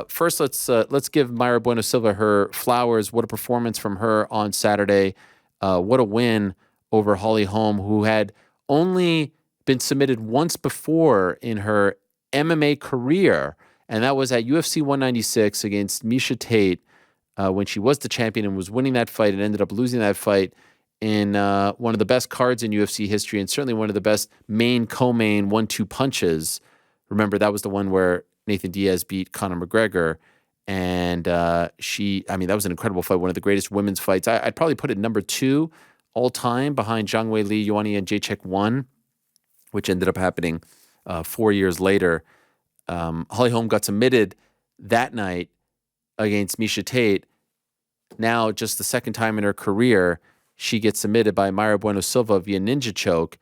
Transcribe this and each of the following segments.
First, let's give Mayra Bueno Silva her flowers. What a performance from her on Saturday. What a win over Holly Holm, who had only been submitted once before in her MMA career, and that was at UFC 196 against Miesha Tate when she was the champion and was winning that fight and ended up losing that fight in one of the best cards in UFC history and certainly one of the best main co-main 1-2 punches. Remember, that was the one where Nathan Diaz beat Conor McGregor. And that was an incredible fight, one of the greatest women's fights. I'd probably put it number 2 all time behind Zhang Wei Li, Ioane and Jacek 1, which ended up happening 4 years later. Holly Holm got submitted that night against Miesha Tate. Now, just the second time in her career, she gets submitted by Mayra Bueno Silva via ninja choke.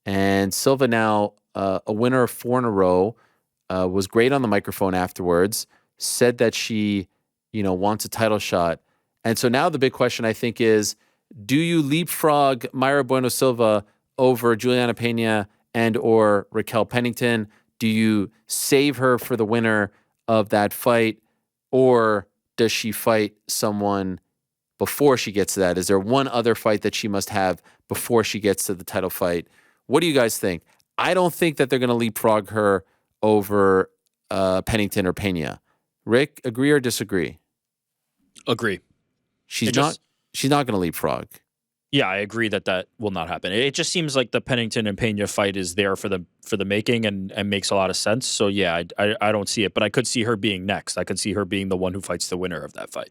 And Silva now a winner of 4 in a row, was great on the microphone afterwards, said that she, wants a title shot. And so now the big question, I think, is, do you leapfrog Mayra Bueno Silva over Juliana Pena and or Raquel Pennington? Do you save her for the winner of that fight? Or does she fight someone before she gets to that? Is there one other fight that she must have before she gets to the title fight? What do you guys think? I don't think that they're going to leapfrog her over Pennington or Pena. Rick, agree or disagree? Agree. She's not going to leapfrog. Yeah, I agree that will not happen. It just seems like the Pennington and Pena fight is there for the making and makes a lot of sense. So yeah, I don't see it, but I could see her being next. I could see her being the one who fights the winner of that fight.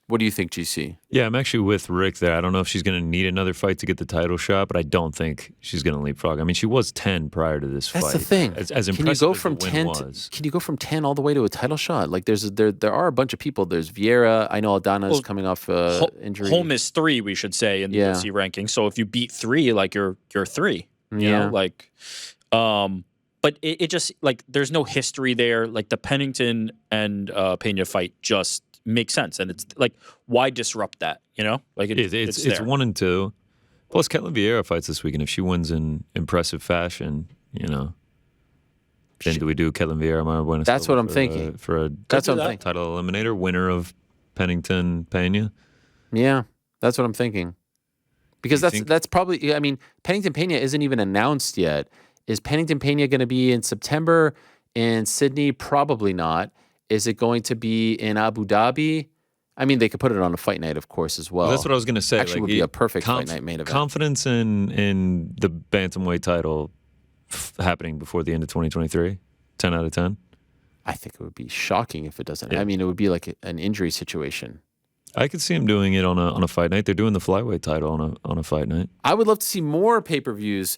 What do you think, GC? Yeah, I'm actually with Rick there. I don't know if she's going to need another fight to get the title shot, but I don't think she's going to leapfrog. I mean, she was 10 prior to this fight. That's the thing. As impressive as the win was. Can you go from 10 all the way to a title shot? Like there are a bunch of people. There's Vieira. I know Aldana is coming off injury. Holm is 3, we should say, in the UFC ranking. So if you beat 3, like you're 3. You know, like, but it just like there's no history there. Like the Pennington and Pena fight just makes sense, and it's like, why disrupt that? Like it's 1 and 2. Plus, Ketlen Vieira fights this weekend. If she wins in impressive fashion, then do we do Ketlen Vieira? Mayra Bueno That's Silva what I'm thinking. That's what I'm thinking. Title eliminator, winner of Pennington Pena. Yeah, that's what I'm thinking. Because that's probably. I mean, Pennington Pena isn't even announced yet. Is Pennington Pena going to be in September in Sydney? Probably not. Is it going to be in Abu Dhabi? I mean, they could put it on a fight night, of course, as well. That's what I was going to say. Actually, would be a perfect fight night main event. Confidence in the bantamweight title happening before the end of 2023? 10 out of 10? I think it would be shocking if it doesn't. Yeah. I mean, it would be like an injury situation. I could see him doing it on a fight night. They're doing the flyweight title on a fight night. I would love to see more pay-per-views.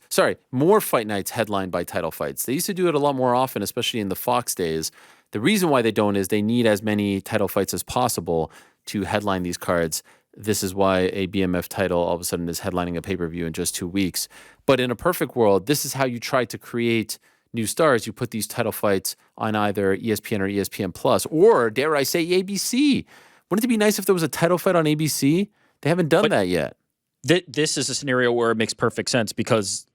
More fight nights headlined by title fights. They used to do it a lot more often, especially in the Fox days. The reason why they don't is they need as many title fights as possible to headline these cards. This is why a BMF title all of a sudden is headlining a pay-per-view in just 2 weeks. But in a perfect world, this is how you try to create new stars. You put these title fights on either ESPN or ESPN Plus, or dare I say ABC. Wouldn't it be nice if there was a title fight on ABC? They haven't done that yet. This is a scenario where it makes perfect sense because,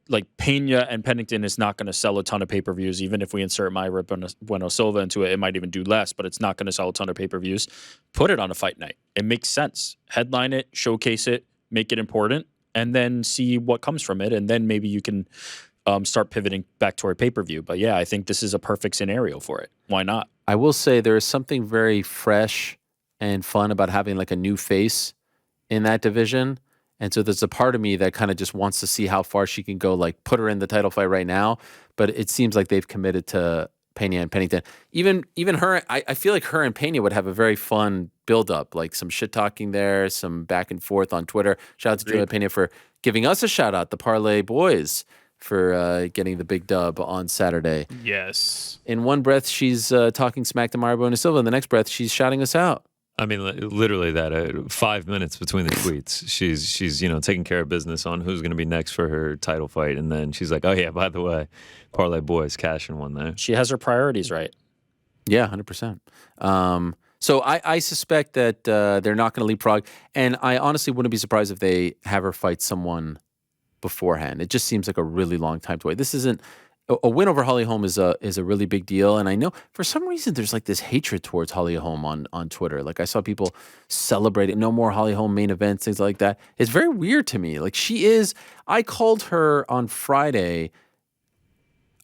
like Pena and Pennington is not going to sell a ton of pay-per-views. Even if we insert Mayra Bueno Silva into it, it might even do less, but it's not going to sell a ton of pay-per-views. Put it on a fight night. It makes sense. Headline it, showcase it, make it important, and then see what comes from it. And then maybe you can start pivoting back toward pay-per-view. But yeah, I think this is a perfect scenario for it. Why not? I will say there is something very fresh and fun about having like a new face in that division. And so there's a part of me that kind of just wants to see how far she can go, like put her in the title fight right now. But it seems like they've committed to Pena and Pennington. Even her, I feel like her and Pena would have a very fun build-up, like some shit-talking there, some back and forth on Twitter. Shout out to Julia Pena for giving us a shout-out, the Parlay Boys, for getting the big dub on Saturday. Yes. In one breath, she's talking smack to Mayra Bueno Silva. In the next breath, she's shouting us out. I mean, literally that 5 minutes between the tweets. She's taking care of business on who's going to be next for her title fight, and then she's like, "Oh yeah, by the way, Parlay Boys cashing one there." She has her priorities right. Yeah, 100%. So I suspect that they're not going to leapfrog, and I honestly wouldn't be surprised if they have her fight someone beforehand. It just seems like a really long time to wait. This isn't a win over Holly Holm is a really big deal. And I know for some reason there's like this hatred towards Holly Holm on Twitter. Like I saw people celebrating no more Holly Holm main events, things like that. It's very weird to me. Like I called her on Friday.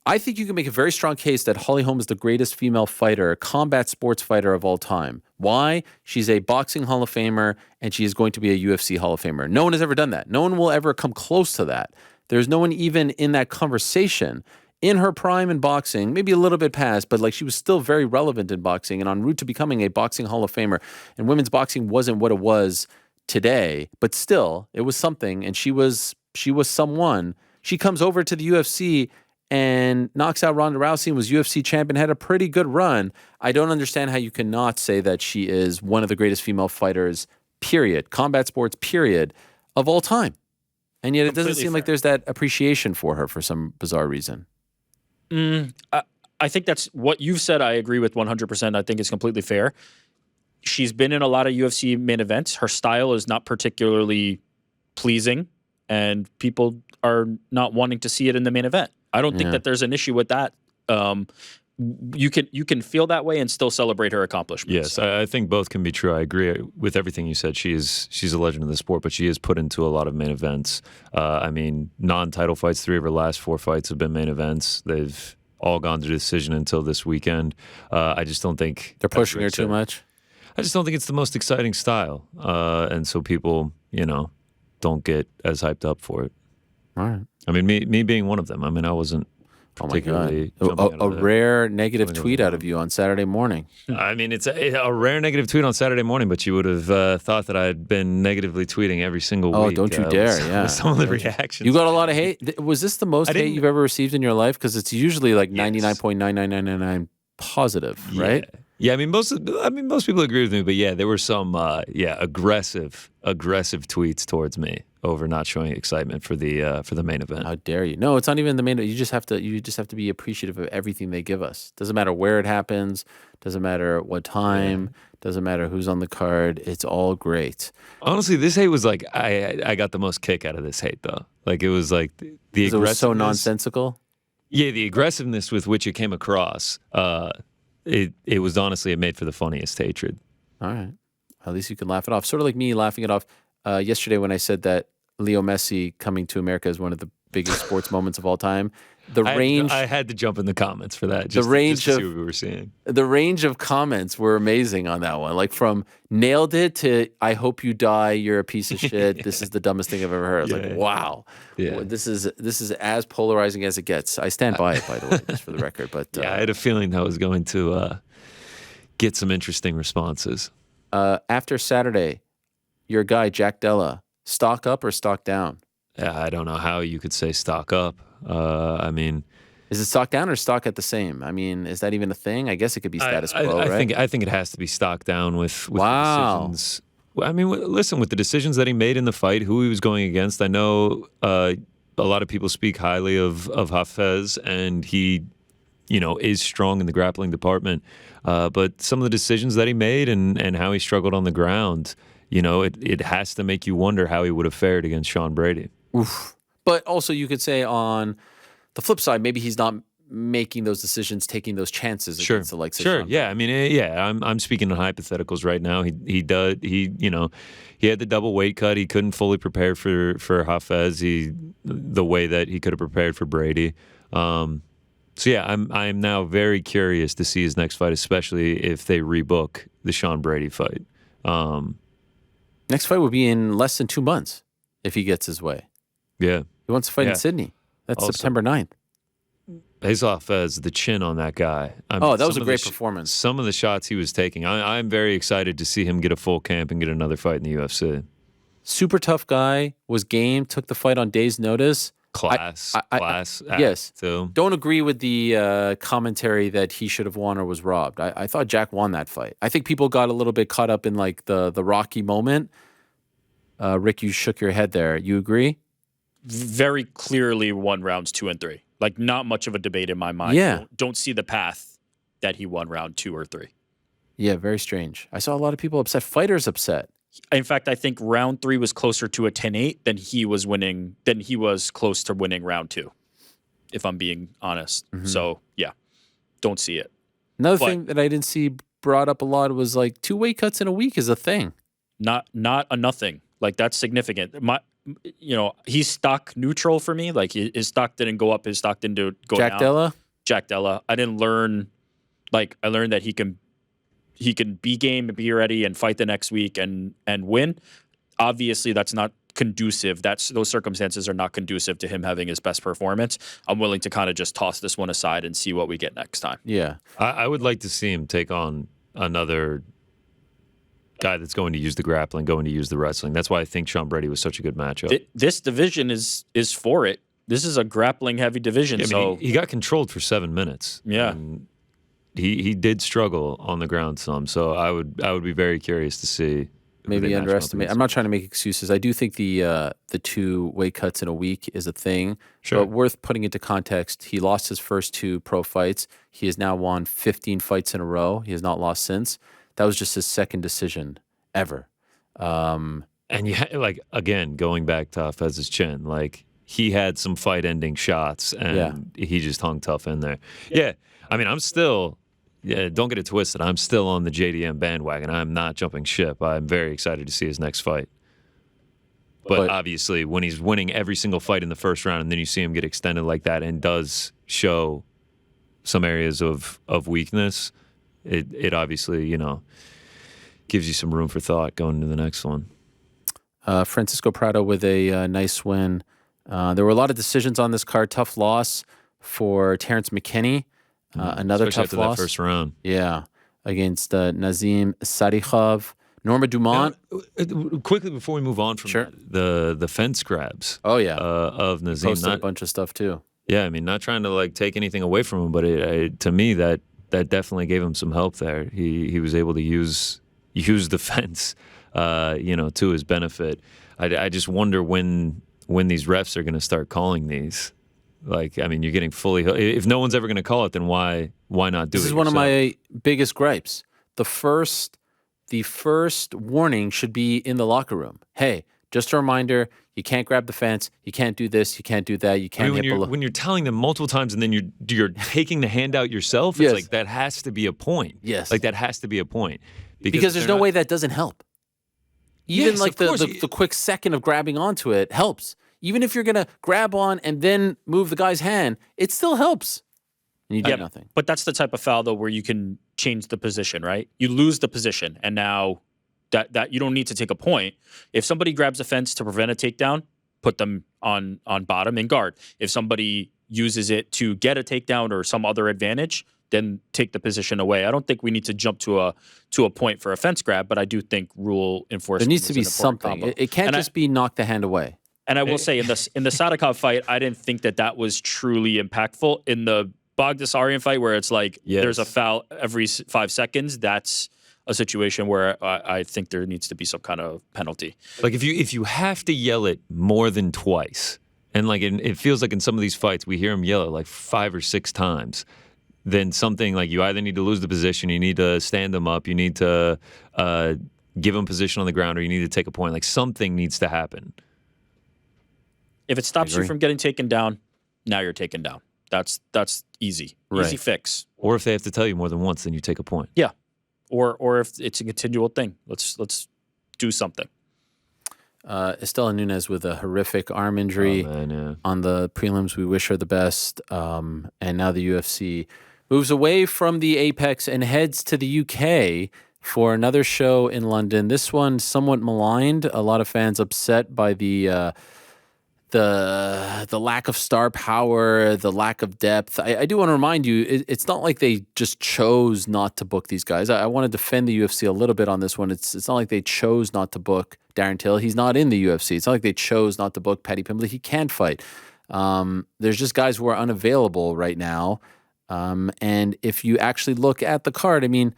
I think you can make a very strong case that Holly Holm is the greatest female fighter, combat sports fighter of all time. Why? She's a boxing Hall of Famer, and she is going to be a UFC Hall of Famer. No one has ever done that. No one will ever come close to that. There's no one even in that conversation. In her prime in boxing, maybe a little bit past, but like she was still very relevant in boxing and en route to becoming a boxing Hall of Famer. And women's boxing wasn't what it was today, but still, it was something, and she was someone. She comes over to the UFC and knocks out Ronda Rousey and was UFC champion, had a pretty good run. I don't understand how you cannot say that she is one of the greatest female fighters, period, combat sports, period, of all time. And yet it doesn't seem like there's that appreciation for her for some bizarre reason. I think that's what you've said. I agree with 100%. I think it's completely fair. She's been in a lot of UFC main events. Her style is not particularly pleasing, and people are not wanting to see it in the main event. I don't think that there's an issue with that. You can feel that way and still celebrate her accomplishments. Yes, I think both can be true. I agree with everything you said. She's a legend of the sport, but she is put into a lot of main events. I mean, non-title fights, 3 of her last 4 fights have been main events. They've all gone to decision until this weekend. I just don't think they're pushing her too much. I just don't think it's the most exciting style, and so people, don't get as hyped up for it. All right. I mean, me being one of them. I mean, I wasn't particularly. Oh my God. A rare negative tweet out of you on Saturday morning. I mean, it's a rare negative tweet on Saturday morning, but you would have thought that I had been negatively tweeting every single week. Oh, don't you dare! With some of the reactions. You got a lot of hate. Was this the most hate you've ever received in your life? Because it's usually like 99.99999 positive, right? Yeah, I mean, most people agree with me, but yeah, there were some aggressive tweets towards me over not showing excitement for the main event. How dare you? No, it's not even the main event. You just have to be appreciative of everything they give us. Doesn't matter where it happens, doesn't matter what time, doesn't matter who's on the card. It's all great. Honestly, this hate was like I got the most kick out of this hate though. Like it was like the aggressiveness. It was so nonsensical. Yeah, the aggressiveness with which it came across. It was honestly, it made for the funniest hatred. All right. At least you can laugh it off. Sort of like me laughing it off yesterday when I said that Leo Messi coming to America is one of the biggest sports moments of all time. I had to jump in the comments for that. Just to see what we were seeing. The range of comments were amazing on that one. Like from nailed it to I hope you die, you're a piece of shit. This is the dumbest thing I've ever heard. I was like, wow. Yeah. This is as polarizing as it gets. I stand by it, by the way, just for the record. But I had a feeling that was going to get some interesting responses. After Saturday, your guy Jack Della, stock up or stock down? Yeah, I don't know how you could say stock up. I mean, is it stock down or stock at the same? I mean, is that even a thing? I guess it could be status quo, right? I think it has to be stock down with the decisions. I mean, listen, with the decisions that he made in the fight, who he was going against. I know a lot of people speak highly of Hafez, and he, is strong in the grappling department. But some of the decisions that he made and how he struggled on the ground, it has to make you wonder how he would have fared against Sean Brady. Oof. But also you could say on the flip side, maybe he's not making those decisions, taking those chances against the likes of Sean. Yeah. I mean, I'm speaking in hypotheticals right now. He had the double weight cut. He couldn't fully prepare for Hafez the way that he could have prepared for Brady. So yeah, I'm now very curious to see his next fight, especially if they rebook the Sean Brady fight. Next fight would be in less than 2 months if he gets his way. Yeah. He wants to fight in Sydney. That's also September 9th. Hafez, the chin on that guy. That was a great performance. Some of the shots he was taking. I'm very excited to see him get a full camp and get another fight in the UFC. Super tough guy, was game, took the fight on day's notice. Class. Yes. Too. Don't agree with the commentary that he should have won or was robbed. I thought Jack won that fight. I think people got a little bit caught up in like the Rocky moment. Rick, you shook your head there. You agree? Very clearly won rounds 2 and 3. Like not much of a debate in my mind. Yeah. Don't see the path that he won round 2 or 3. Yeah, very strange. I saw a lot of people upset. Fighters upset. In fact, I think round 3 was closer to a 10-8 than he was close to winning round 2. if I'm being honest. So yeah, don't see it. Another thing that I didn't see brought up a lot was like 2 weight cuts in a week is a thing. Not a nothing. Like that's significant. He's stock neutral for me. Like his stock didn't go up. His stock didn't go down. Jack Della. I didn't learn. Like I learned that he can be game and be ready and fight the next week and win. Obviously, that's not conducive. Those circumstances are not conducive to him having his best performance. I'm willing to kind of just toss this one aside and see what we get next time. Yeah, I would like to see him take on another guy that's going to use the grappling, going to use the wrestling. That's why I think Sean Brady was such a good matchup. This division is for it. This is a grappling heavy division. Yeah, so he got controlled for 7 minutes. Yeah. And he did struggle on the ground some. So I would be very curious to see. Maybe underestimate. I'm not trying to make excuses. I do think the 2 weight cuts in a week is a thing. Sure. But worth putting into context, he lost his first 2 pro fights. He has now won 15 fights in a row. He has not lost since. That was just his second decision ever. And again, going back to Hafez's chin, like he had some fight-ending shots, and he just hung tough in there. Yeah, I mean, I'm still. Yeah, don't get it twisted. I'm still on the JDM bandwagon. I'm not jumping ship. I'm very excited to see his next fight. But obviously, when he's winning every single fight in the first round, and then you see him get extended like that, and does show some areas of weakness, it obviously gives you some room for thought going into the next one. Francisco Prado with a nice win. There were a lot of decisions on this card. Tough loss for Terrence McKinney. Another Especially tough after loss. That first round. Yeah, against Nazim Sadikhov. Norma Dumont. Now, quickly before we move on from that, the fence grabs. Oh yeah, of Nazim. Posted a bunch of stuff too. Yeah, I mean, not trying to take anything away from him, but to me that definitely gave him some help there. He was able to use the fence, to his benefit. I just wonder when these refs are going to start calling these. I mean, you're getting fully. If no one's ever going to call it, then why not do it? This is one of my biggest gripes. The first warning should be in the locker room. Hey, just a reminder: you can't grab the fence. You can't do this. You can't do that. You can't hit below. When you're telling them multiple times, and then you're taking the hand out yourself. It's like that has to be a point. Yes, that has to be a point because there's no way that doesn't help. Even the quick second of grabbing onto it helps. Even if you're going to grab on and then move the guy's hand, it still helps. And you do nothing. But that's the type of foul, though, where you can change the position, right? You lose the position, and now that you don't need to take a point. If somebody grabs a fence to prevent a takedown, put them on bottom and guard. If somebody uses it to get a takedown or some other advantage, then take the position away. I don't think we need to jump to a point for a fence grab, but I do think rule enforcement. There needs to be something. It can't just be knock the hand away. And I will say, in the Sadikov fight, I didn't think that was truly impactful. In the Bogdasarian fight, where it's there's a foul every 5 seconds, that's a situation where I think there needs to be some kind of penalty. If you have to yell it more than twice, and it feels like in some of these fights we hear him yell it 5 or 6 times, then something you either need to lose the position, you need to stand them up, you need to give them position on the ground, or you need to take a point. Something needs to happen. If it stops you from getting taken down, now you're taken down. That's easy. Right. Easy fix. Or if they have to tell you more than once, then you take a point. Yeah. Or if it's a continual thing. Let's do something. Estela Nunes with a horrific arm injury on the prelims. We wish her the best. And now the UFC moves away from the Apex and heads to the UK for another show in London. This one somewhat maligned. A lot of fans upset by the lack of star power, the lack of depth. I do want to remind you, it's not like they just chose not to book these guys. I want to defend the UFC a little bit on this one. It's not like they chose not to book Darren Till. He's not in the UFC. It's not like they chose not to book Paddy Pimblett. He can't fight. There's just guys who are unavailable right now. And if you actually look at the card, I mean,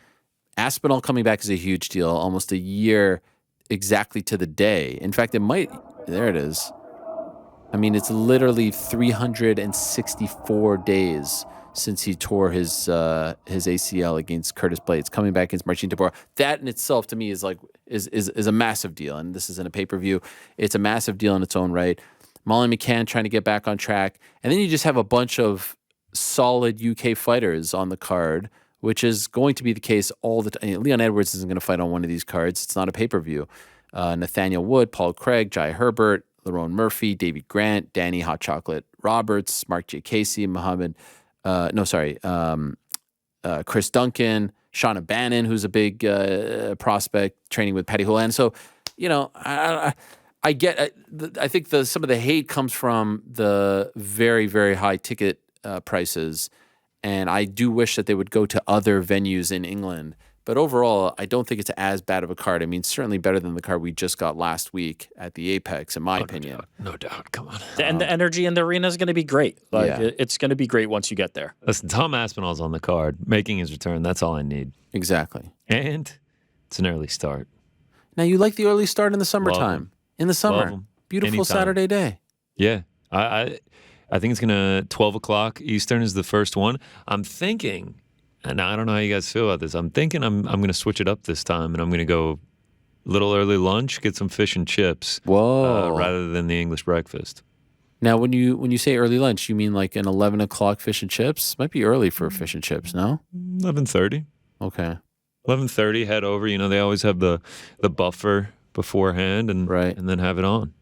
Aspinall coming back is a huge deal. Almost a year exactly to the day. In fact, there it is. I mean, it's literally 364 days since he tore his ACL against Curtis Blades, coming back against Marcin Tybura. That in itself, to me, is a massive deal. And this isn't a pay-per-view. It's a massive deal in its own right. Molly McCann trying to get back on track. And then you just have a bunch of solid UK fighters on the card, which is going to be the case all the time. Leon Edwards isn't going to fight on one of these cards. It's not a pay-per-view. Nathaniel Wood, Paul Craig, Jai Herbert, Lerone Murphy, David Grant, Danny Hot Chocolate Roberts, Mark J. Casey, Chris Duncan, Shauna Bannon, who's a big prospect, training with Paddy Holohan. So, I get. I think some of the hate comes from the very, very high ticket prices, and I do wish that they would go to other venues in England. But overall, I don't think it's as bad of a card. I mean, certainly better than the card we just got last week at the Apex, in my opinion. No doubt. Come on. And the energy in the arena is going to be great. It's going to be great once you get there. Listen, Tom Aspinall's on the card, making his return. That's all I need. Exactly. And it's an early start. Now, you like the early start in the summertime. In the summer. Beautiful Anytime. Saturday day. Yeah. I think it's going to 12 o'clock Eastern is the first one. I'm thinking, and I don't know how you guys feel about this. I'm thinking I'm going to switch it up this time, and I'm going to go a little early lunch, get some fish and chips. Whoa. Rather than the English breakfast. Now, when you say early lunch, you mean like an 11 o'clock fish and chips? Might be early for fish and chips, no? 11:30. Okay. 11:30, head over. They always have the buffer beforehand and then have it on.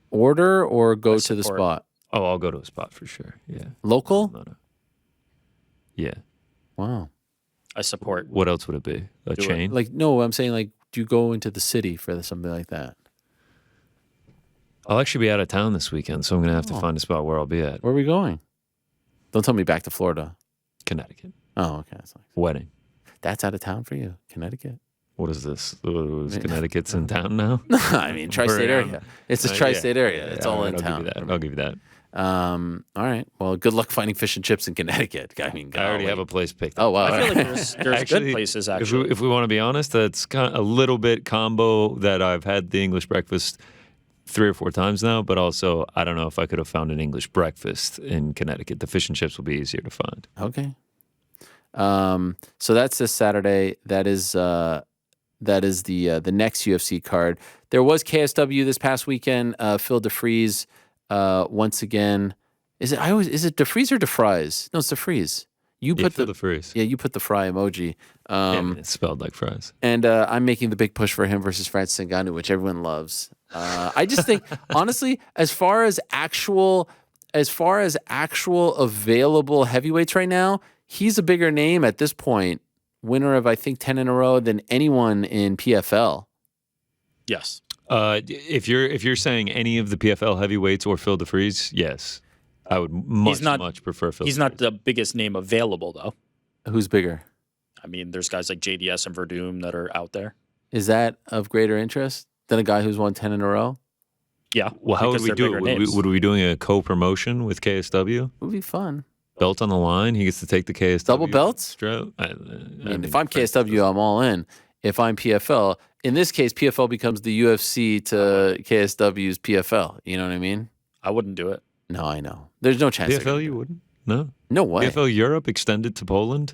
Order or go to the spot? Oh, I'll go to a spot for sure. Yeah. Local? Yeah. Wow. I support. What else would it be? A chain? No, I'm saying do you go into the city for something like that? I'll actually be out of town this weekend, so I'm going to have to find a spot where I'll be at. Where are we going? Don't tell me back to Florida. Connecticut. Oh, okay. That's nice. Wedding. That's out of town for you, Connecticut. What is this? Connecticut's in town now? I mean, tri-state area. It's a tri-state area. It's all in town. I'll give you that. All right. Well, good luck finding fish and chips in Connecticut. I mean, I already have a place picked. Oh, wow. I feel like there's actually, good places, actually. If we want to be honest, that's kind of a little bit combo that I've had the English breakfast 3 or 4 times now, but also I don't know if I could have found an English breakfast in Connecticut. The fish and chips will be easier to find. Okay. So that's this Saturday. That is the next UFC card. There was KSW this past weekend. Phil DeFries once again. Is it DeFries or DeFries? No, it's DeFries. You put the DeFries. Yeah, you put the fry emoji. It's spelled like fries. And I'm making the big push for him versus Francis Ngannou, which everyone loves. I just think, honestly, as far as actual available heavyweights right now, he's a bigger name at this point, winner of I think 10 in a row, than anyone in PFL. Yes. If you're saying any of the PFL heavyweights or Phil DeFries, yes, I would much prefer Phil. He's not the biggest name available, though. Who's bigger? I mean, there's guys like JDS and Verdum that are out there. Is that of greater interest than a guy who's won 10 in a row? Yeah. Well, how would we do it? Would we be doing a co-promotion with KSW? It would be fun. Belt on the line. He gets to take the KSW. Double belts? I mean, if I'm KSW, I'm all in. If I'm PFL, in this case, PFL becomes the UFC to KSW's PFL. You know what I mean? I wouldn't do it. No, I know. There's no chance. PFL, you wouldn't? No. No way. PFL Europe extended to Poland?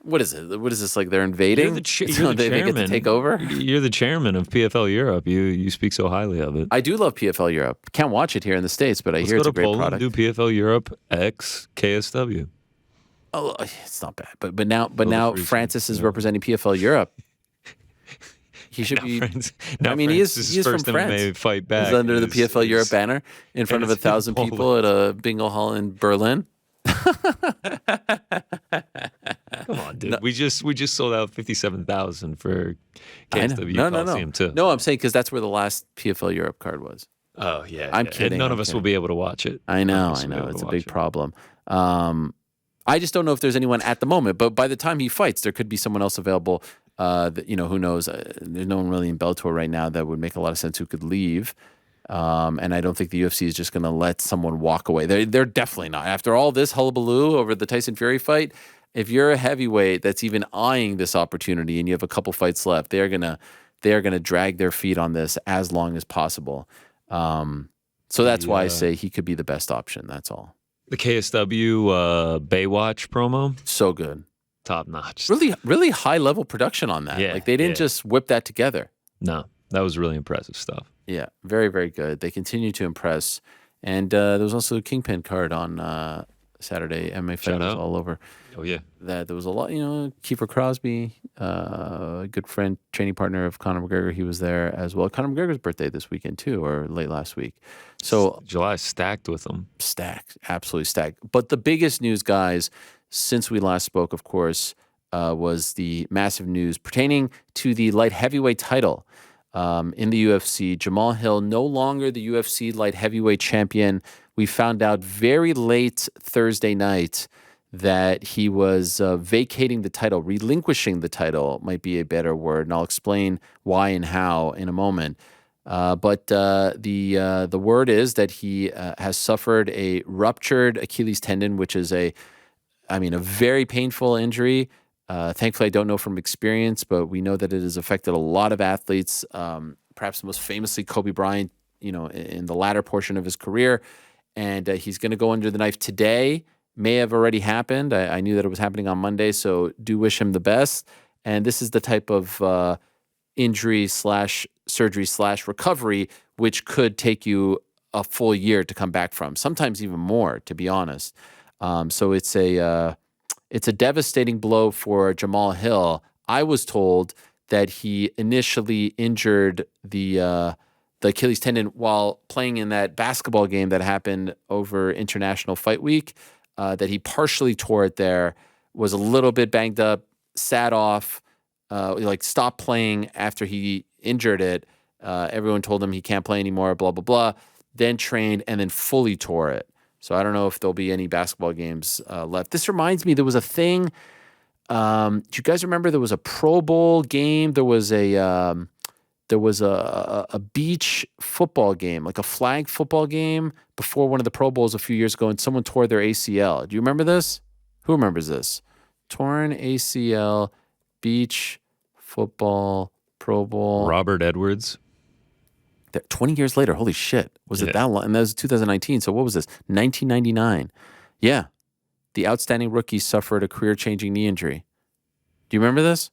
What is it? What is this, like they're invading? You're the they chairman. get to take over? You're the chairman of PFL Europe. You speak so highly of it. I do love PFL Europe. Can't watch it here in the States, but I hear it's a great Poland, product. Do PFL Europe X KSW. Oh, it's not bad. But now Francis is representing PFL Europe. He should be. I mean, he is from France. Fight back. He's under the PFL Europe banner in front of 1,000 people at a bingo hall in Berlin. Come on, dude. No. We just sold out 57,000 for KSW Coliseum too. No, I'm saying because that's where the last PFL Europe card was. Oh yeah, I'm kidding. And none of us will be able to watch it. I know. It's a big problem. I just don't know if there's anyone at the moment. But by the time he fights, there could be someone else available. Who knows? There's no one really in Bellator right now that would make a lot of sense who could leave. And I don't think the UFC is just going to let someone walk away. They're definitely not. After all this hullabaloo over the Tyson Fury fight, if you're a heavyweight that's even eyeing this opportunity and you have a couple fights left, they are gonna drag their feet on this as long as possible. So that's why I say he could be the best option. That's all. The KSW Baywatch promo, so good, top notch. Really, really high level production on that. Yeah, like they didn't just whip that together. No, that was really impressive stuff. Yeah, very, very good. They continue to impress. And there was also a Kingpin card on Saturday. MMA Fight was all over. Oh, yeah. That there was a lot, Kiefer Crosby, a good friend, training partner of Conor McGregor, he was there as well. Conor McGregor's birthday this weekend too, or late last week. So July stacked with them. Stacked, absolutely stacked. But the biggest news, guys, since we last spoke, of course, was the massive news pertaining to the light heavyweight title in the UFC. Jamahal Hill, no longer the UFC light heavyweight champion. We found out very late Thursday night that he was vacating the title, relinquishing the title might be a better word, and I'll explain why and how in a moment. But the word is that he has suffered a ruptured Achilles tendon, which is a very painful injury. Thankfully, I don't know from experience, but we know that it has affected a lot of athletes, perhaps most famously Kobe Bryant, in the latter portion of his career. And he's going to go under the knife today. May have already happened. I knew that it was happening on Monday, so do wish him the best. And this is the type of injury / surgery / recovery which could take you a full year to come back from, sometimes even more, to be honest. So it's a devastating blow for Jamahal Hill. I was told that he initially injured the Achilles tendon while playing in that basketball game that happened over International Fight Week. That he partially tore it there, was a little bit banged up, sat off, stopped playing after he injured it. Everyone told him he can't play anymore, blah, blah, blah. Then trained and then fully tore it. So I don't know if there'll be any basketball games left. This reminds me, there was a thing. Do you guys remember there was a Pro Bowl game? There was a beach football game, like a flag football game before one of the Pro Bowls a few years ago, and someone tore their ACL. Do you remember this? Who remembers this? Torn ACL, beach football, Pro Bowl. Robert Edwards. 20 years later, holy shit. Was it that long? And that was 2019. So what was this? 1999. Yeah. The outstanding rookie suffered a career-changing knee injury. Do you remember this?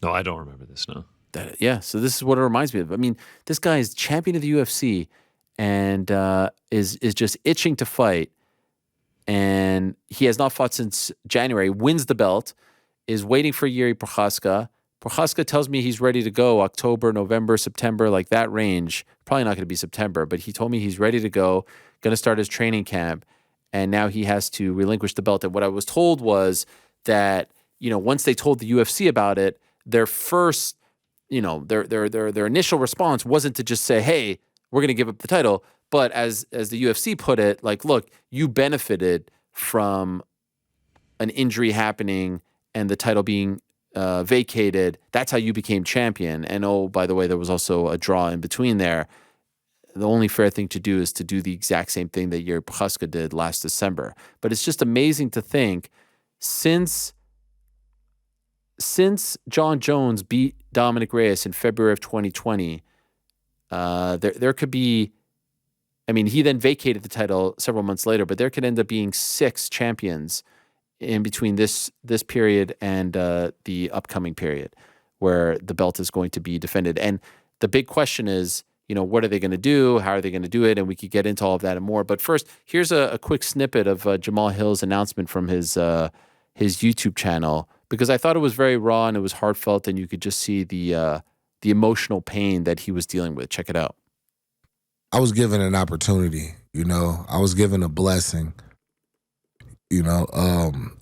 No, I don't remember this, no. So this is what it reminds me of. I mean, this guy is champion of the UFC and is just itching to fight. And he has not fought since January, wins the belt, is waiting for Yuri Prochazka. Prochazka tells me he's ready to go October, November, September, like that range. Probably not going to be September, but he told me he's ready to go, going to start his training camp, and now he has to relinquish the belt. And what I was told was that, once they told the UFC about it, their first, their initial response wasn't to just say, hey, we're going to give up the title. But as the UFC put it, like, look, you benefited from an injury happening and the title being vacated. That's how you became champion. And oh, by the way, there was also a draw in between there. The only fair thing to do is to do the exact same thing that Yuri Prochazka did last December. But it's just amazing to think since John Jones beat Dominic Reyes in February of 2020, there could be, he then vacated the title several months later, but there could end up being 6 champions in between this period and the upcoming period where the belt is going to be defended. And the big question is, what are they going to do? How are they going to do it? And we could get into all of that and more. But first, here's a quick snippet of Jamahal Hill's announcement from his YouTube channel, because I thought it was very raw and it was heartfelt, and you could just see the emotional pain that he was dealing with. Check it out. I was given an opportunity, I was given a blessing, and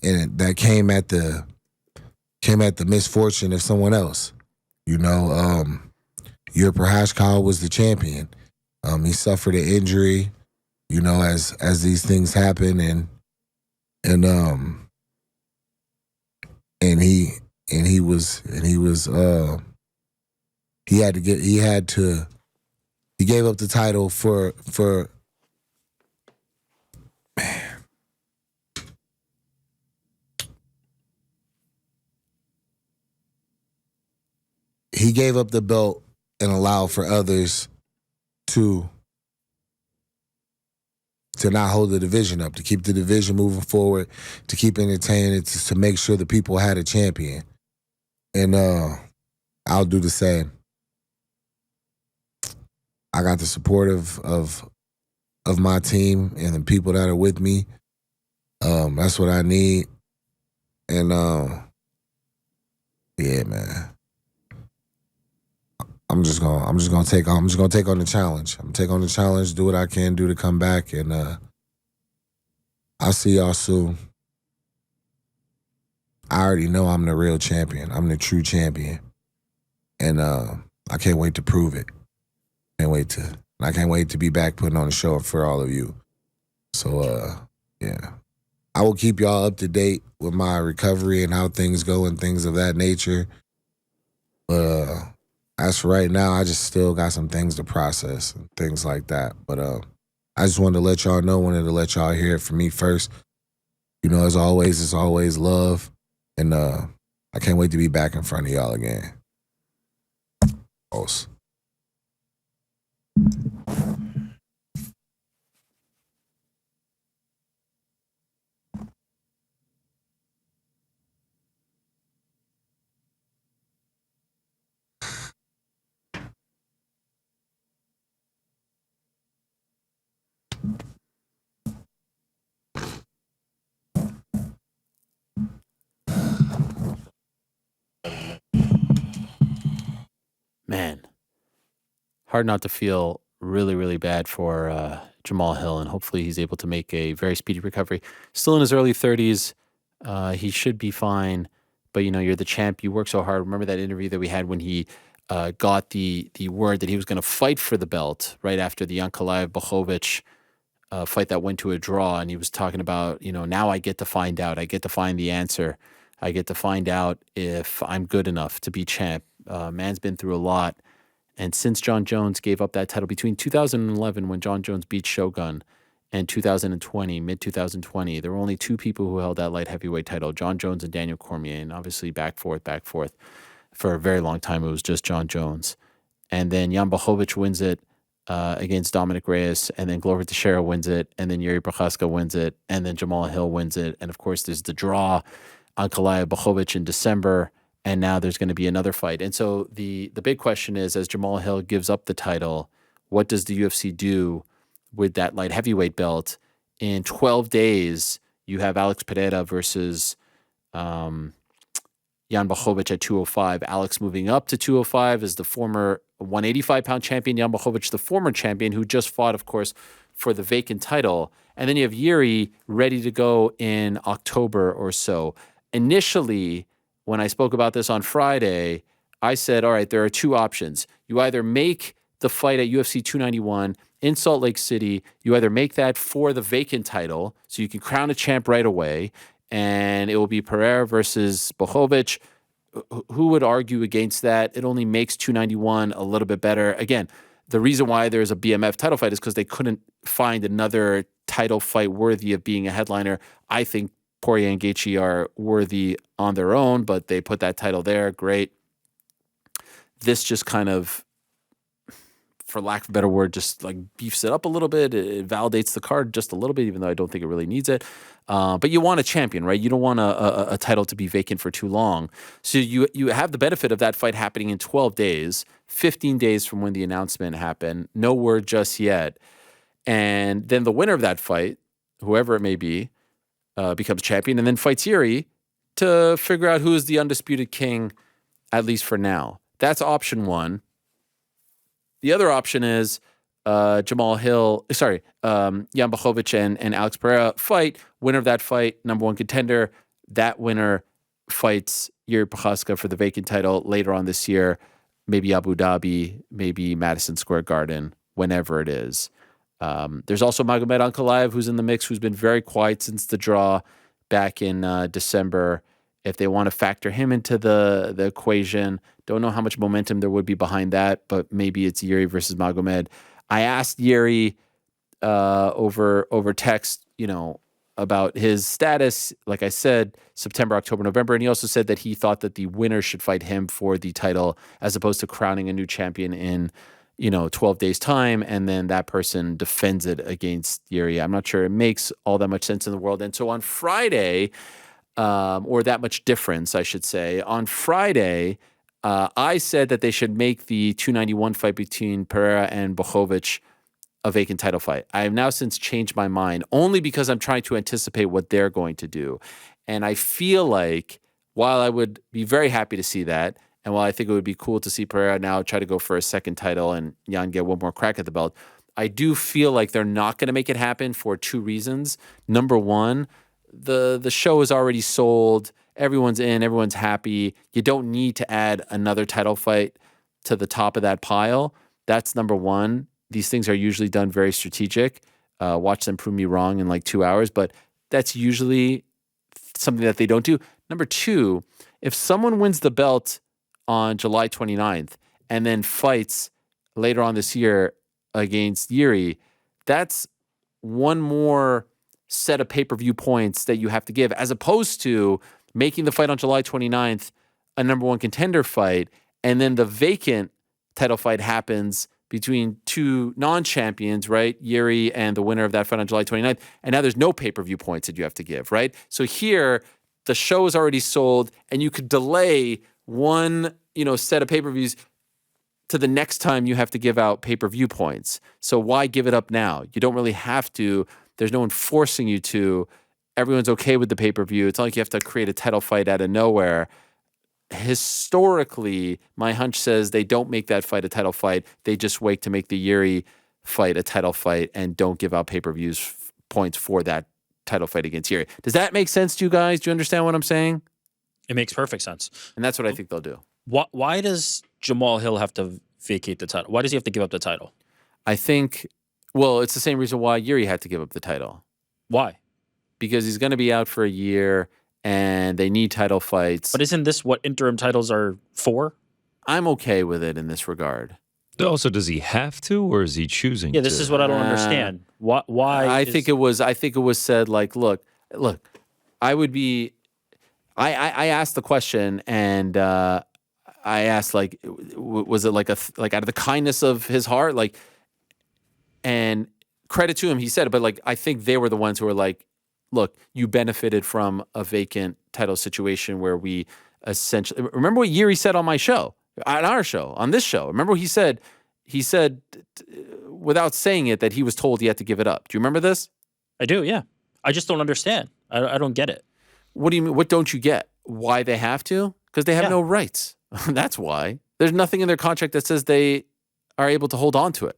that came at the misfortune of someone else, Yuri Prochazka was the champion. He suffered an injury, as these things happen, he gave up the title for he gave up the belt and allowed for others to not hold the division up, to keep the division moving forward, to keep entertaining, to make sure the people had a champion. And I'll do the same. I got the support of of my team and the people that are with me. That's what I need. And yeah, man. I'm just gonna take on the challenge. I'm gonna take on the challenge, do what I can do to come back, and I'll see y'all soon. I already know I'm the real champion. I'm the true champion. And I can't wait to prove it. I can't wait to be back putting on a show for all of you. So yeah. I will keep y'all up to date with my recovery and how things go and things of that nature. But as for right now, I just still got some things to process and things like that. But I just wanted to let y'all know, wanted to let y'all hear it from me first. You know, as always, it's always love. And I can't wait to be back in front of y'all again. Os. Man, hard not to feel really, really bad for Jamahal Hill, and hopefully he's able to make a very speedy recovery. Still in his early 30s. He should be fine, but you know, you're the champ. You work so hard. Remember that interview that we had when he got the word that he was going to fight for the belt right after the Ankalaev-Blachowicz fight that went to a draw, and he was talking about, you know, now I get to find out. I get to find the answer. I get to find out if I'm good enough to be champ. Man's been through a lot. And since John Jones gave up that title between 2011, when John Jones beat Shogun, and 2020, mid-2020, there were only two people who held that light heavyweight title, John Jones and Daniel Cormier. And obviously back, forth. For a very long time, it was just John Jones. And then Jan Blachowicz wins it against Dominic Reyes, and then Glover Teixeira wins it, and then Yuri Prochazka wins it, and then Jamahal Hill wins it. And of course, there's the draw, Ankalaev-Blachowicz in December, and now there's going to be another fight. And so the big question is, as Jamahal Hill gives up the title, what does the UFC do with that light heavyweight belt? In 12 days, you have Alex Pereira versus Jan Blachowicz at 205. Alex moving up to 205 is the former 185-pound champion, Jan Blachowicz, the former champion, who just fought, of course, for the vacant title. And then you have Yuri ready to go in October or so. Initially, when I spoke about this on Friday, I said, all right, there are two options. You either make the fight at UFC 291 in Salt Lake City, you either make that for the vacant title, so you can crown a champ right away, and it will be Pereira versus Blachowicz. Who would argue against that? It only makes 291 a little bit better. Again, the reason why there's a BMF title fight is because they couldn't find another title fight worthy of being a headliner. I think Poirier and Gaethje are worthy on their own, but they put that title there. Great. This just kind of, for lack of a better word, just like beefs it up a little bit. It validates the card just a little bit, even though I don't think it really needs it. But you want a champion, right? You don't want a title to be vacant for too long. So you have the benefit of that fight happening in 12 days, 15 days from when the announcement happened. No word just yet. And then the winner of that fight, whoever it may be, becomes champion and then fights Yuri to figure out who is the undisputed king, at least for now. That's option one. The other option is Jan Blachowicz and Alex Pereira fight. Winner of that fight, number one contender. That winner fights Yuri Prochazka for the vacant title later on this year, maybe Abu Dhabi, maybe Madison Square Garden, whenever it is. There's also Magomed Ankalaev, who's in the mix, who's been very quiet since the draw back in December. If they want to factor him into the equation, don't know how much momentum there would be behind that, but maybe it's Yuri versus Magomed. I asked Yuri over text, about his status. Like I said, September, October, November, and he also said that he thought that the winner should fight him for the title as opposed to crowning a new champion in 12 days time, and then that person defends it against Yuri. I'm not sure it makes all that much sense in the world. And so on Friday, or that much difference, I should say, on Friday, I said that they should make the 291 fight between Pereira and Blachowicz a vacant title fight. I have now since changed my mind only because I'm trying to anticipate what they're going to do. And I feel like while I would be very happy to see that, and while I think it would be cool to see Pereira now try to go for a second title and Jan get one more crack at the belt, I do feel like they're not going to make it happen for two reasons. Number one, the show is already sold. Everyone's in. Everyone's happy. You don't need to add another title fight to the top of that pile. That's number one. These things are usually done very strategic. Watch them prove me wrong in like 2 hours, but that's usually something that they don't do. Number two, if someone wins the belt on July 29th and then fights later on this year against Yuri, that's one more set of pay-per-view points that you have to give, as opposed to making the fight on July 29th a number one contender fight, and then the vacant title fight happens between two non-champions, right? Yuri and the winner of that fight on July 29th. And now there's no pay-per-view points that you have to give, right? So here, the show is already sold, and you could delay one, set of pay-per-views to the next time you have to give out pay-per-view points. So why give it up now? You don't really have to. There's no one forcing you to. Everyone's okay with the pay-per-view. It's not like you have to create a title fight out of nowhere. Historically, my hunch says they don't make that fight a title fight. They just wait to make the Yuri fight a title fight and don't give out pay-per-views points for that title fight against Yuri. Does that make sense to you guys? Do you understand what I'm saying? It makes perfect sense. And that's what I think they'll do. Why does Jamahal Hill have to vacate the title? Why does he have to give up the title? I think, it's the same reason why Yuri had to give up the title. Why? Because he's going to be out for a year and they need title fights. But isn't this what interim titles are for? I'm okay with it in this regard. Also, does he have to, or is he choosing? Yeah, this to? is what I don't understand. Why? I think it was said like, look. I would be. I asked the question, and I asked like, was it like out of the kindness of his heart, like, and credit to him, he said it, but like I think they were the ones who were like, look, you benefited from a vacant title situation where we essentially remember what Yuri said on my show, on this show. Remember what he said? He said, without saying it, that he was told he had to give it up. Do you remember this? I do, yeah. I just don't understand. I don't get it. What do you mean? What don't you get? Why they have to? Because they have no rights. That's why. There's nothing in their contract that says they are able to hold on to it.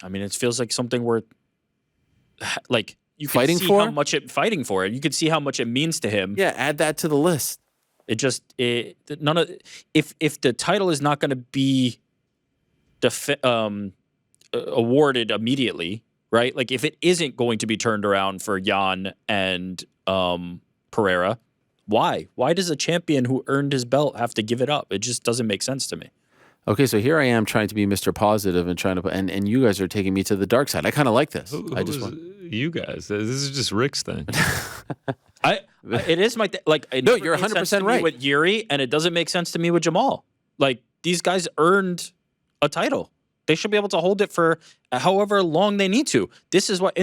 I mean, it feels like something where, like, you can fighting see for? how much fighting for it. You can see how much it means to him. Yeah, add that to the list. If the title is not going to be awarded immediately, right? Like if it isn't going to be turned around for Jan and Pereira, why? Why does a champion who earned his belt have to give it up? It just doesn't make sense to me. Okay, so here I am trying to be Mr. Positive and trying to, and you guys are taking me to the dark side. I kind of like this. You guys. This is just Rick's thing. It is my no, you're 100% right with Yuri, and it doesn't make sense to me with Jamahal. Like these guys earned a title. They should be able to hold it for however long they need to. This is what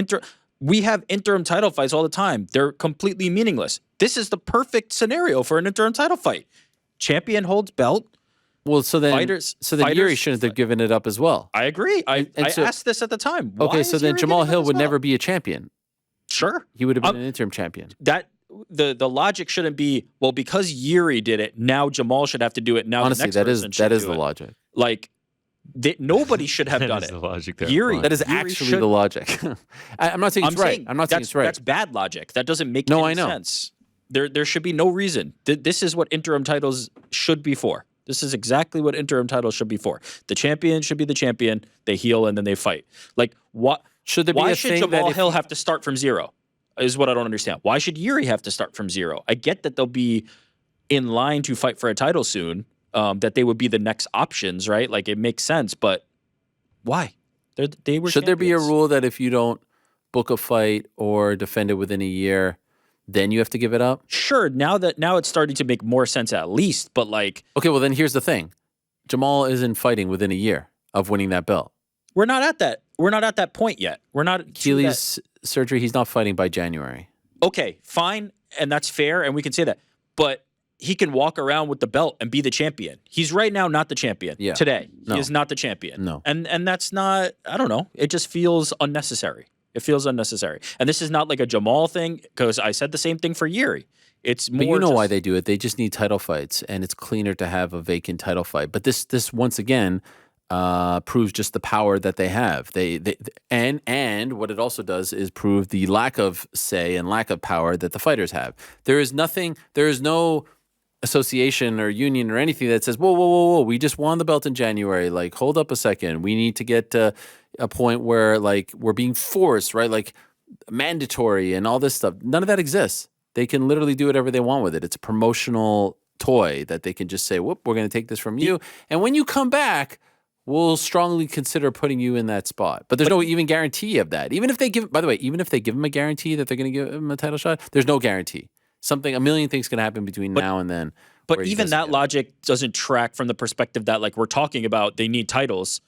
we have interim title fights all the time. They're completely meaningless. This is the perfect scenario for an interim title fight. Champion holds belt. Well, so then Yuri shouldn't have given it up as well. I agree. I asked this at the time. Okay, so then Jamahal Hill would never be a champion. Sure. He would have been an interim champion. The logic shouldn't be, well, because Yuri did it, now Jamahal should have to do it. Now honestly, that is the logic. Like nobody should have done it. The logic there. Yuri, that is actually the logic. I'm not saying it's right. I'm not saying it's right. That's bad logic. That doesn't make any sense. There should be no reason. This is what interim titles should be for. This is exactly what interim titles should be for. The champion should be the champion. They heal and then they fight. Like what? Should there be why a should thing Jamahal that Hill have to start from zero? Is what I don't understand. Why should Yuri have to start from zero? I get that they'll be in line to fight for a title soon. That they would be the next options, right? Like it makes sense, but why? They were. Should there be a rule that if you don't book a fight or defend it within a year, then you have to give it up? Sure. Now it's starting to make more sense at least, but like. Okay, well then here's the thing. Jamahal isn't fighting within a year of winning that belt. We're not at that. We're not at that point yet. We're not. Achilles surgery, he's not fighting by January. Okay, fine, and that's fair, and we can say that. But he can walk around with the belt and be the champion. He's right now not the champion. Yeah. Today, No. he is not the champion. No. And that's not, I don't know. It just feels unnecessary. It feels unnecessary. And this is not like a Jamahal thing, because I said the same thing for Yuri. It's more But you know just, why they do it. They just need title fights, and it's cleaner to have a vacant title fight. But this once again proves just the power that they have. And what it also does is prove the lack of say and lack of power that the fighters have. There is no association or union or anything that says, whoa, we just won the belt in January. Like, hold up a second. We need to get to a point where, like, we're being forced, right? Like, mandatory and all this stuff. None of that exists. They can literally do whatever they want with it. It's a promotional toy that they can just say, whoop, we're going to take this from you. And when you come back, we'll strongly consider putting you in that spot. But there's no even guarantee of that. Even if they give, by the way, even if they give him a guarantee that they're going to give him a title shot, there's no guarantee. A million things can happen between now and then. But even that logic doesn't track from the perspective that, like, we're talking about they need titles.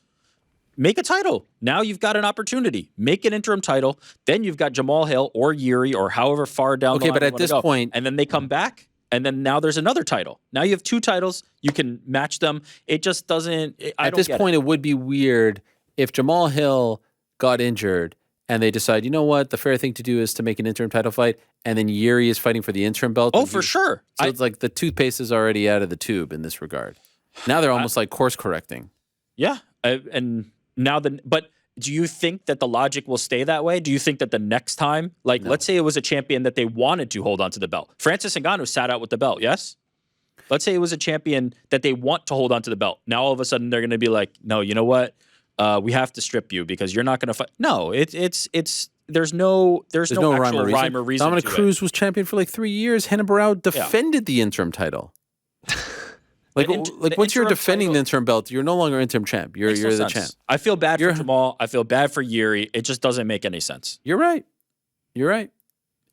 Make a title. Now you've got an opportunity. Make an interim title. Then you've got Jamahal Hill or Yuri or however far down the line. Okay, but at this point, and then they come back, and then now there's another title. Now you have two titles. You can match them. It just doesn't. At this point, it would be weird if Jamahal Hill got injured and they decide, you know what, the fair thing to do is to make an interim title fight, and then Yuri is fighting for the interim belt. Oh, for sure. So it's like the toothpaste is already out of the tube in this regard. Now they're almost like course correcting. Yeah, and now but do you think that the logic will stay that way? Do you think that the next time, like, let's say it was a champion that they wanted to hold on to the belt. Francis Ngannou sat out with the belt, yes? Let's say it was a champion that they want to hold on to the belt. Now all of a sudden they're going to be like, no, you know what? We have to strip you because you're not going to fight. No, there's no actual rhyme or reason. Dominic Cruz was champion for like 3 years. Renan Barão defended the interim title. Once you're defending the interim belt, you're no longer interim champ. You're the champ. I feel bad for Jamahal. I feel bad for Yuri. It just doesn't make any sense. You're right.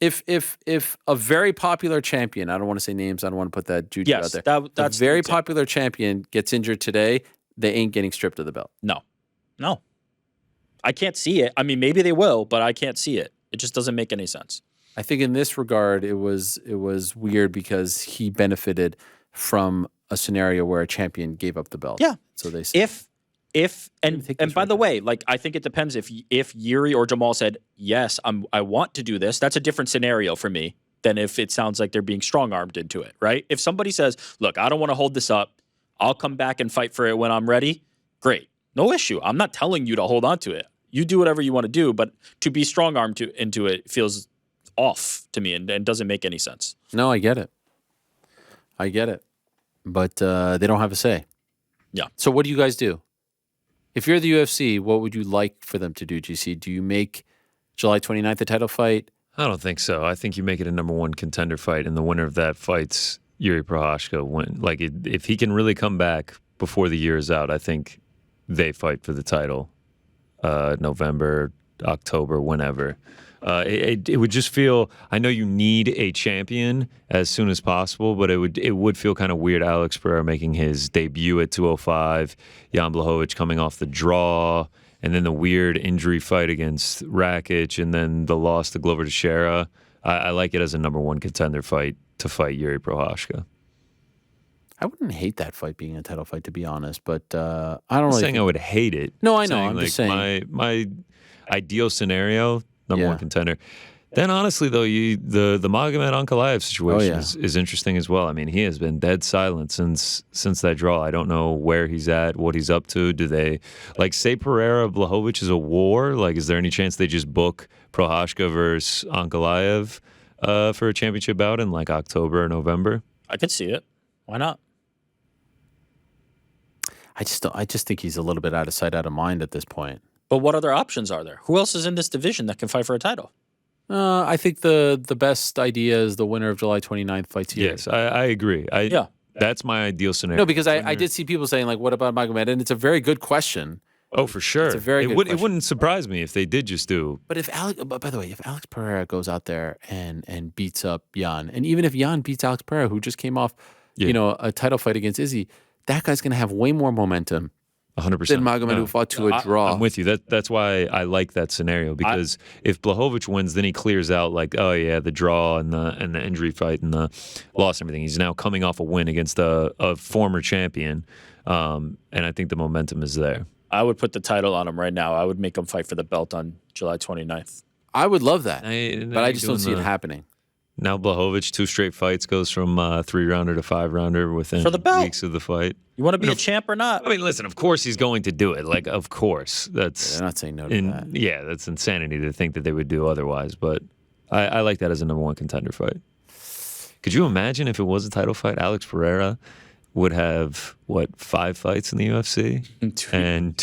If a very popular champion, I don't want to say names, I don't want to put that juju out there. That's a very popular champion gets injured today, they ain't getting stripped of the belt. No. I can't see it. I mean, maybe they will, but I can't see it. It just doesn't make any sense. I think in this regard, it was weird because he benefited from a scenario where a champion gave up the belt. Yeah. So they said, and by the way, like, I think it depends if Yuri or Jamahal said, yes, I want to do this. That's a different scenario for me than if it sounds like they're being strong-armed into it, right? If somebody says, look, I don't want to hold this up. I'll come back and fight for it when I'm ready. Great. No issue. I'm not telling you to hold on to it. You do whatever you want to do, but to be strong-armed into it feels off to me and doesn't make any sense. No, I get it. But they don't have a say. Yeah. So what do you guys do? If you're the UFC, what would you like for them to do, GC? Do you make July 29th a title fight? I don't think so. I think you make it a #1 contender fight, and the winner of that fight's Yuri Prochazka. Like, if he can really come back before the year is out, I think they fight for the title. November, October, whenever. It would just feel, I know you need a champion as soon as possible, but it would feel kind of weird. Alex Pereira making his debut at 205, Jan Blachowicz coming off the draw, and then the weird injury fight against Rakic, and then the loss to Glover Teixeira. I like it as a #1 contender fight to fight Yuri Prochazka. I wouldn't hate that fight being a title fight, to be honest, but I don't really saying I would hate it. No, I know. I'm just saying. My ideal scenario, #1 contender. Then honestly, though, the Magomed Ankalaev situation is interesting as well. I mean, he has been dead silent since that draw. I don't know where he's at, what he's up to. Do they, like, say Pereira Blachowicz is a war? Like, is there any chance they just book Prochazka versus Ankalaev for a championship bout in like October or November? I could see it. Why not? I just think he's a little bit out of sight, out of mind at this point. But what other options are there? Who else is in this division that can fight for a title? I think the best idea is the winner of July 29th fights here. Yes, I agree. That's my ideal scenario. No, because I did see people saying, like, what about Magomed? And it's a very good question. Oh, for sure. It's a very good question. It wouldn't surprise me if they did just do. But by the way, if Alex Pereira goes out there and beats up Jan, and even if Jan beats Alex Pereira, who just came off, a title fight against Izzy, that guy's going to have way more momentum 100%. than Magomedov fought to a draw. I'm with you. That's why I like that scenario, because if Blachowicz wins, then he clears out like, oh yeah, the draw and the injury fight and the loss and everything. He's now coming off a win against a former champion, and I think the momentum is there. I would put the title on him right now. I would make him fight for the belt on July 29th. I would love that, but I just don't see it happening. Now Blachowicz, 2 straight fights, goes from 3-rounder to 5-rounder within For the belt. weeks of the fight. You want to be a champ or not? I mean, listen, of course he's going to do it. Like, of course. They're not saying no to that. Yeah, that's insanity to think that they would do otherwise. But I like that as a number 1 contender fight. Could you imagine if it was a title fight? Alex Pereira would have, 5 fights in the UFC? And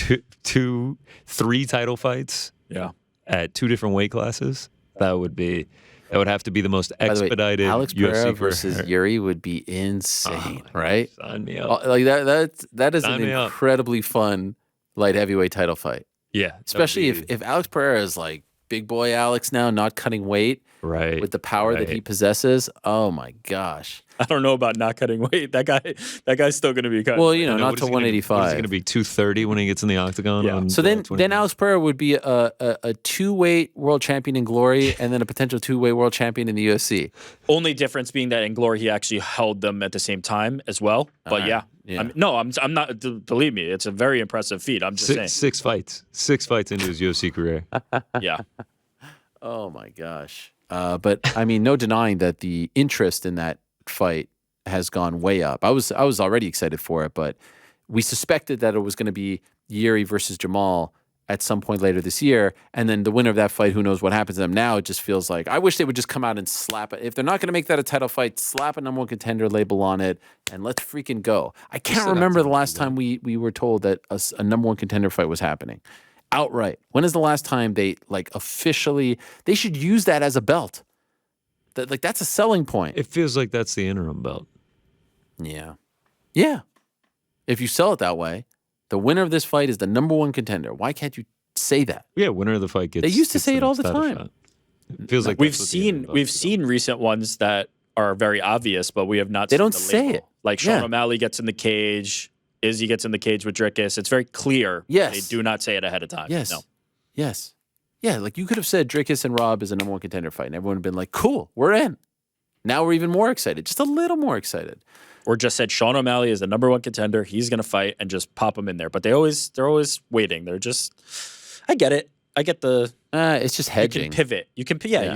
3 title fights? Yeah. At 2 different weight classes? That would have to be the most expedited. By the way, Alex UFC Pereira versus Yuri would be insane, right? Sign me up. Like that is Sign an me up. incredibly fun light heavyweight title fight. Yeah. Especially if Alex Pereira is like big boy Alex now, not cutting weight, right, with the power that he possesses. Oh my gosh. I don't know about not cutting weight. That guy's still going to be cutting. Well, weight. not to 185. He's going to be 230 when he gets in the octagon. Yeah. So then Alex Pereira would be a 2-weight world champion in Glory, and then a potential 2-weight world champion in the UFC. Only difference being that in Glory he actually held them at the same time as well. But yeah. I'm not. Believe me, it's a very impressive feat. I'm just saying. 6 fights. 6 fights into his UFC career. Yeah. Oh my gosh. But I mean, no denying that the interest in that fight has gone way up. I was already excited for it, but we suspected that it was going to be Yuri versus Jamahal at some point later this year, and then the winner of that fight, who knows what happens to them. Now it just feels like I wish they would just come out and slap it. If they're not going to make that a title fight, slap a number 1 contender label on it and let's freaking go. I can't remember the last time we were told that a number 1 contender fight was happening outright. When is the last time they officially? They should use that as a belt. That's a selling point. It feels like that's the interim belt. Yeah. If you sell it that way, the winner of this fight is the number 1 contender. Why can't you say that? Yeah, winner of the fight gets. They used to gets say it all next the title time. shot. It feels like we've seen recent ones that are very obvious, but we have not. They seen don't the say label. it. Like Sean O'Malley gets in the cage, Izzy gets in the cage with Drickus. It's very clear. Yes. They do not say it ahead of time. Yes. No. Yes. Yeah, like you could have said Drickus and Rob is a number 1 contender fight, and everyone would have been like, cool, we're in. Now we're even more excited, just a little more excited. Or just said Sean O'Malley is the number 1 contender. He's going to fight and just pop him in there. But they're always waiting. They're just, I get it. I get the. It's just hedging. You can pivot. You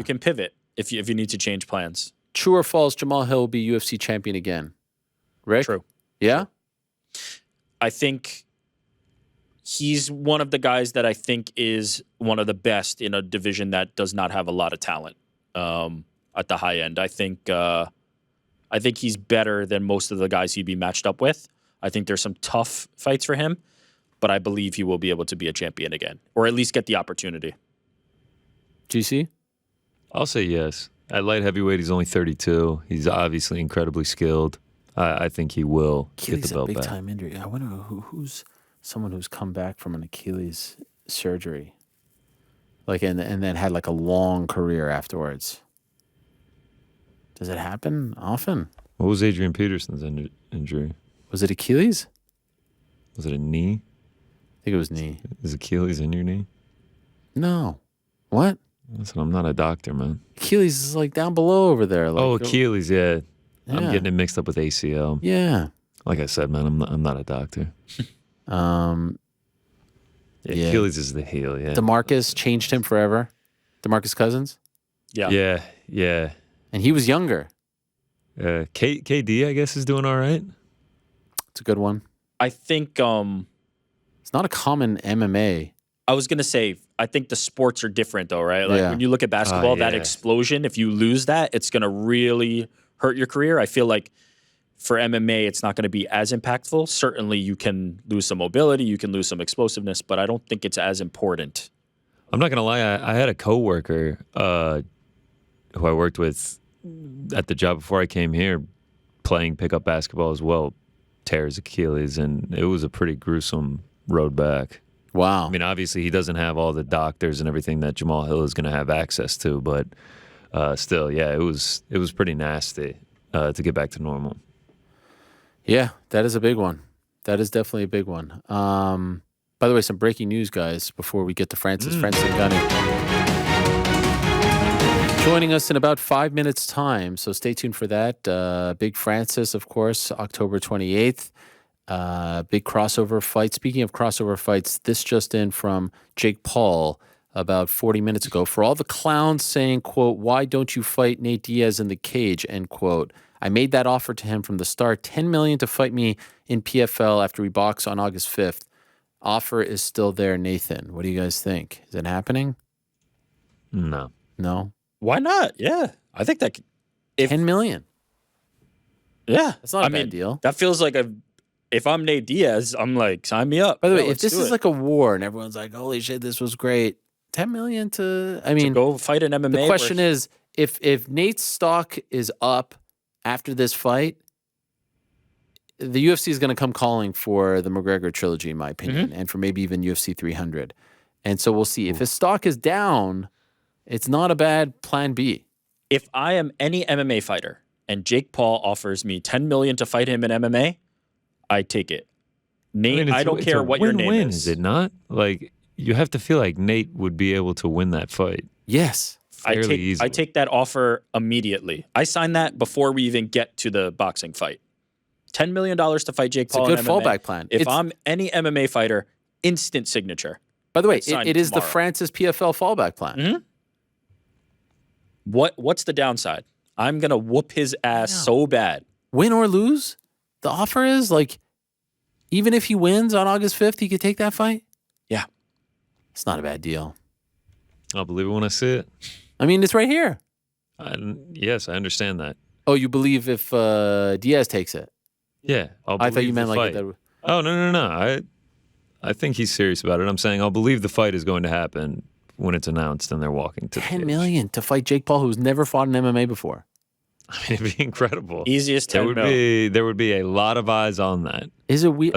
can pivot if you need to change plans. True or false? Jamahal Hill will be UFC champion again. Rick? True. Yeah. I think he's one of the guys that I think is one of the best in a division that does not have a lot of talent at the high end. I think he's better than most of the guys he'd be matched up with. I think there's some tough fights for him, but I believe he will be able to be a champion again, or at least get the opportunity. GC? I'll say yes. At light heavyweight, he's only 32. He's obviously incredibly skilled. I think he will get the belt a back. big time injury. I wonder who's someone who's come back from an Achilles surgery, and then had a long career afterwards. Does it happen often? What was Adrian Peterson's injury? Was it Achilles? Was it a knee? I think it was knee. Is Achilles in your knee? No. What? Listen, I'm not a doctor, man. Achilles is down below over there. Achilles, yeah. I'm getting it mixed up with ACL. Yeah. Like I said, man, I'm not a doctor. Yeah, Achilles is the heel, yeah. DeMarcus changed him forever. DeMarcus Cousins? Yeah. Yeah. And he was younger. KD, I guess, is doing all right. It's a good one. I think it's not a common MMA. I was going to say, I think the sports are different though, right? When you look at basketball, that explosion, if you lose that, it's going to really hurt your career. I feel like for MMA, it's not going to be as impactful. Certainly you can lose some mobility, you can lose some explosiveness, but I don't think it's as important. I'm not going to lie. I had a coworker who I worked with at the job before I came here playing pickup basketball as well, tear his Achilles, and it was a pretty gruesome road back. Wow. I mean, obviously he doesn't have all the doctors and everything that Jamahal Hill is going to have access to, but still, yeah, it was pretty nasty to get back to normal. Yeah, that is a big one. That is definitely a big one. By the way, some breaking news, guys, before we get to Francis Ngannou. Joining us in about 5 minutes' time, so stay tuned for that. Big Francis, of course, October 28th. Big crossover fight. Speaking of crossover fights, this just in from Jake Paul about 40 minutes ago. For all the clowns saying, quote, "Why don't you fight Nate Diaz in the cage," end quote. I made that offer to him from the start, $10 million to fight me in PFL after we box on August 5th. Offer is still there, Nathan. What do you guys think? Is it happening? No. No? Why not? Yeah. I think that $10 million. Yeah. That's not a bad deal. That feels like if I'm Nate Diaz, I'm like, sign me up. By the way, if let's this do is it. like a war and everyone's like, holy shit, this was great. $10 million to go fight an MMA. The question is, if Nate's stock is up after this fight, the UFC is going to come calling for the McGregor trilogy, in my opinion, and for maybe even UFC 300. And so we'll see. If his stock is down, it's not a bad plan B. If I am any MMA fighter and Jake Paul offers me $10 million to fight him in MMA, I take it. Nate, I don't care what your name is it not? Like, you have to feel like Nate would be able to win that fight. Yes. Fairly easily. I take that offer immediately. I sign that before we even get to the boxing fight. $10 million to fight Jake Paul. It's a good fallback plan. If I'm any MMA fighter, instant signature. By the way, it is the Francis PFL fallback plan. Mm-hmm. What's the downside? I'm going to whoop his ass so bad. Win or lose, the offer is like, even if he wins on August 5th, he could take that fight? Yeah. It's not a bad deal. I'll believe it when I see it. I mean, it's right here. Yes, I understand that. Oh, you believe if Diaz takes it? Yeah. I thought you meant like that. Oh, no. I think he's serious about it. I'm saying I'll believe the fight is going to happen when it's announced and they're walking to $10 million to fight Jake Paul, who's never fought in MMA before. I mean, it'd be incredible. Easiest 10 mil. There would be a lot of eyes on that. Is it weird?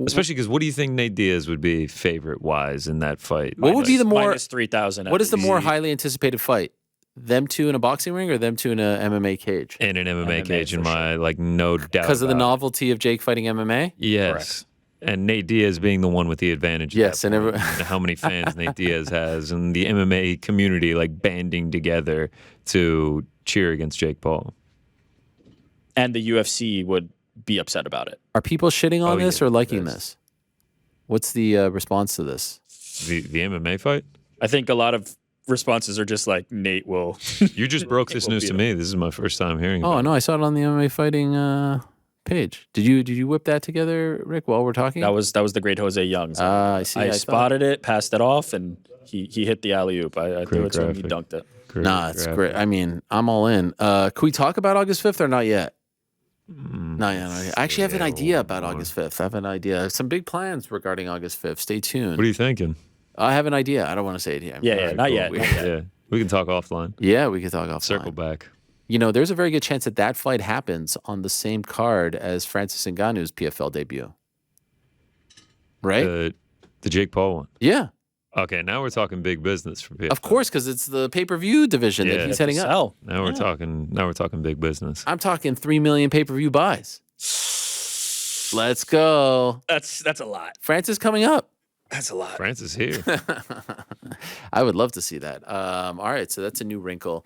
Especially because what do you think Nate Diaz would be favorite-wise in that fight? What would be the more... Minus 3,000. What is the more highly anticipated fight? Them two in a boxing ring or them two in an MMA cage? In an MMA cage, in my, no doubt. Because of the novelty of Jake fighting MMA? Yes. Correct. And Nate Diaz being the one with the advantage. Yes, and how many fans Nate Diaz has, and the MMA community banding together to cheer against Jake Paul. And the UFC would be upset about it. Are people shitting on this or liking yes. this? What's the response to this? The MMA fight? I think a lot of responses are just like, Nate will. You just broke this news to me. This is my first time hearing about it. Oh, no, I saw it on the MMA fighting page. Did you whip that together, Rick, while we're talking? That was the great Jose Young. I see. I spotted it, passed it off, and he hit the alley-oop. I threw it to him, he dunked it. It's great. I mean, I'm all in. Can we talk about August 5th or not yet? Not yet. I actually have an idea about August 5th. I have an idea. Some big plans regarding August 5th. Stay tuned. What are you thinking? I have an idea. I don't want to say it here. Yeah, not yet. Yeah, we can talk offline. Yeah, we can talk offline. Circle back. You know, there's a very good chance that fight happens on the same card as Francis Ngannou's PFL debut. Right? The Jake Paul one. Yeah. Okay, now we're talking big business for PFL. Of course, because it's the pay-per-view division that he's heading up. Now we're talking big business. I'm talking 3 million pay-per-view buys. Let's go. That's a lot. Francis coming up. That's a lot. France is here. I would love to see that. All right, so that's a new wrinkle